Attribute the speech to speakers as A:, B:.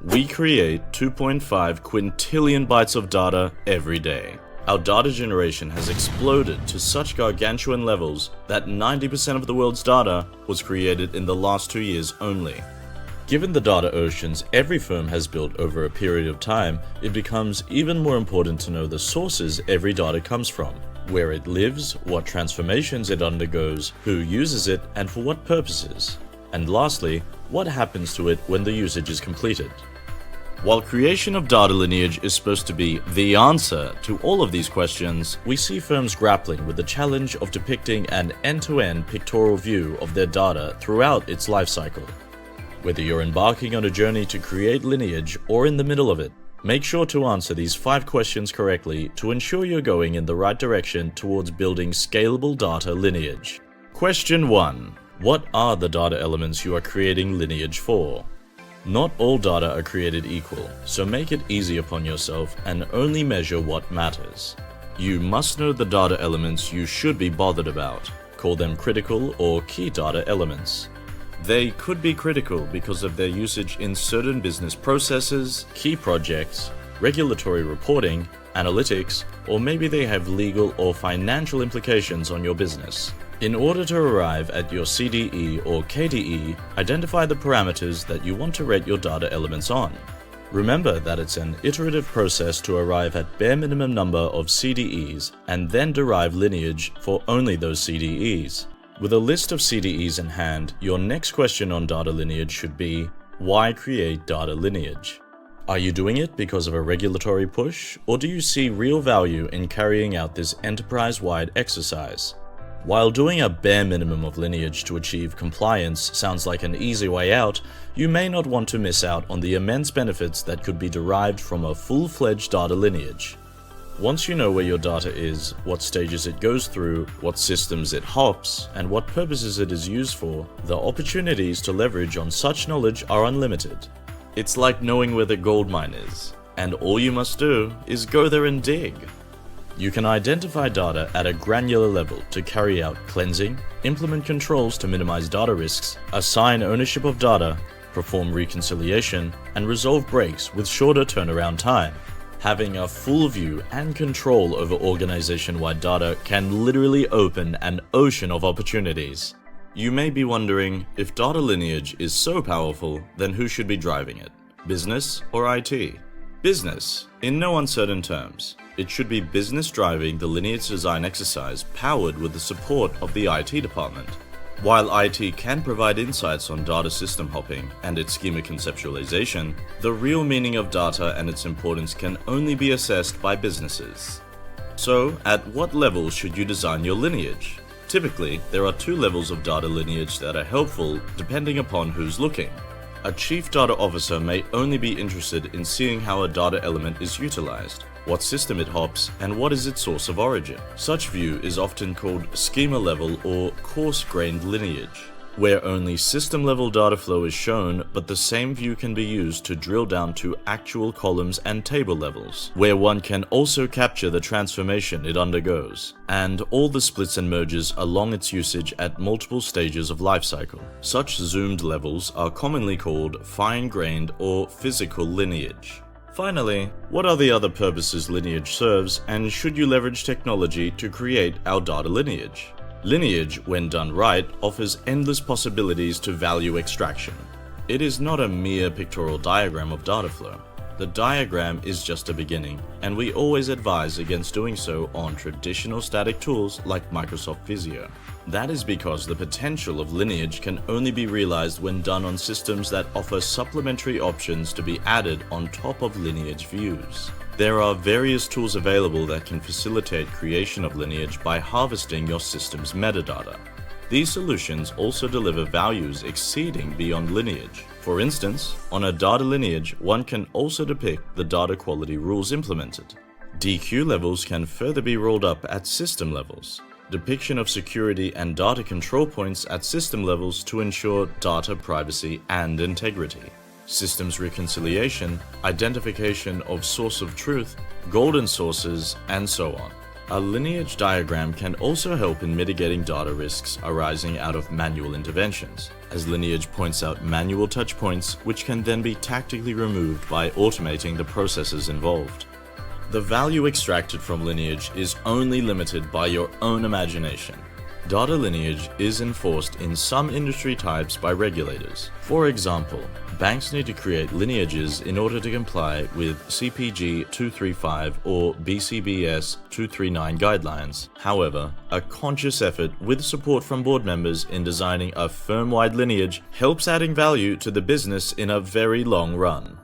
A: We create 2.5 quintillion bytes of data every day. Our data generation has exploded to such gargantuan levels that 90% of the world's data was created in the last 2 years only. Given the data oceans every firm has built over a period of time, it becomes even more important to know the sources every data comes from, where it lives, what transformations it undergoes, who uses it, and for what purposes. And lastly, what happens to it when the usage is completed. While creation of data lineage is supposed to be the answer to all of these questions, we see firms grappling with the challenge of depicting an end-to-end pictorial view of their data throughout its lifecycle. Whether you're embarking on a journey to create lineage or in the middle of it, make sure to answer these 5 questions correctly to ensure you're going in the right direction towards building scalable data lineage. Question 1. What are the data elements you are creating lineage for? Not all data are created equal, so make it easy upon yourself and only measure what matters. You must know the data elements you should be bothered about. Call them critical or key data elements. They could be critical because of their usage in certain business processes, key projects, regulatory reporting, analytics, or maybe they have legal or financial implications on your business. In order to arrive at your CDE or KDE, identify the parameters that you want to rate your data elements on. Remember that it's an iterative process to arrive at bare minimum number of CDEs and then derive lineage for only those CDEs. With a list of CDEs in hand, your next question on data lineage should be, why create data lineage? Are you doing it because of a regulatory push, or do you see real value in carrying out this enterprise-wide exercise? While doing a bare minimum of lineage to achieve compliance sounds like an easy way out, you may not want to miss out on the immense benefits that could be derived from a full-fledged data lineage. Once you know where your data is, what stages it goes through, what systems it hops, and what purposes it is used for, the opportunities to leverage on such knowledge are unlimited. It's like knowing where the gold mine is, and all you must do is go there and dig. You can identify data at a granular level to carry out cleansing, implement controls to minimize data risks, assign ownership of data, perform reconciliation, and resolve breaks with shorter turnaround time. Having a full view and control over organization-wide data can literally open an ocean of opportunities. You may be wondering, if data lineage is so powerful, then who should be driving it? Business or IT? Business, in no uncertain terms. It should be business driving the lineage design exercise powered with the support of the IT department. While IT can provide insights on data system hopping and its schema conceptualization, the real meaning of data and its importance can only be assessed by businesses. So, at what level should you design your lineage? Typically, there are 2 levels of data lineage that are helpful depending upon who's looking. A chief data officer may only be interested in seeing how a data element is utilized, what system it hops, and what is its source of origin. Such view is often called schema level or coarse-grained lineage, where only system-level data flow is shown, but the same view can be used to drill down to actual columns and table levels, where one can also capture the transformation it undergoes, and all the splits and merges along its usage at multiple stages of lifecycle. Such zoomed levels are commonly called fine-grained or physical lineage. Finally, what are the other purposes lineage serves, and should you leverage technology to create our data lineage? Lineage, when done right, offers endless possibilities to value extraction. It is not a mere pictorial diagram of data flow. The diagram is just a beginning, and we always advise against doing so on traditional static tools like Microsoft Visio. That is because the potential of lineage can only be realized when done on systems that offer supplementary options to be added on top of lineage views. There are various tools available that can facilitate creation of lineage by harvesting your system's metadata. These solutions also deliver values exceeding beyond lineage. For instance, on a data lineage, one can also depict the data quality rules implemented. DQ levels can further be rolled up at system levels. Depiction of security and data control points at system levels to ensure data privacy and integrity. Systems reconciliation, identification of source of truth, golden sources, and so on. A lineage diagram can also help in mitigating data risks arising out of manual interventions, as Lineage points out manual touch points which can then be tactically removed by automating the processes involved. The value extracted from Lineage is only limited by your own imagination. Data lineage is enforced in some industry types by regulators. For example, banks need to create lineages in order to comply with CPG 235 or BCBS 239 guidelines. However, a conscious effort with support from board members in designing a firm-wide lineage helps adding value to the business in a very long run.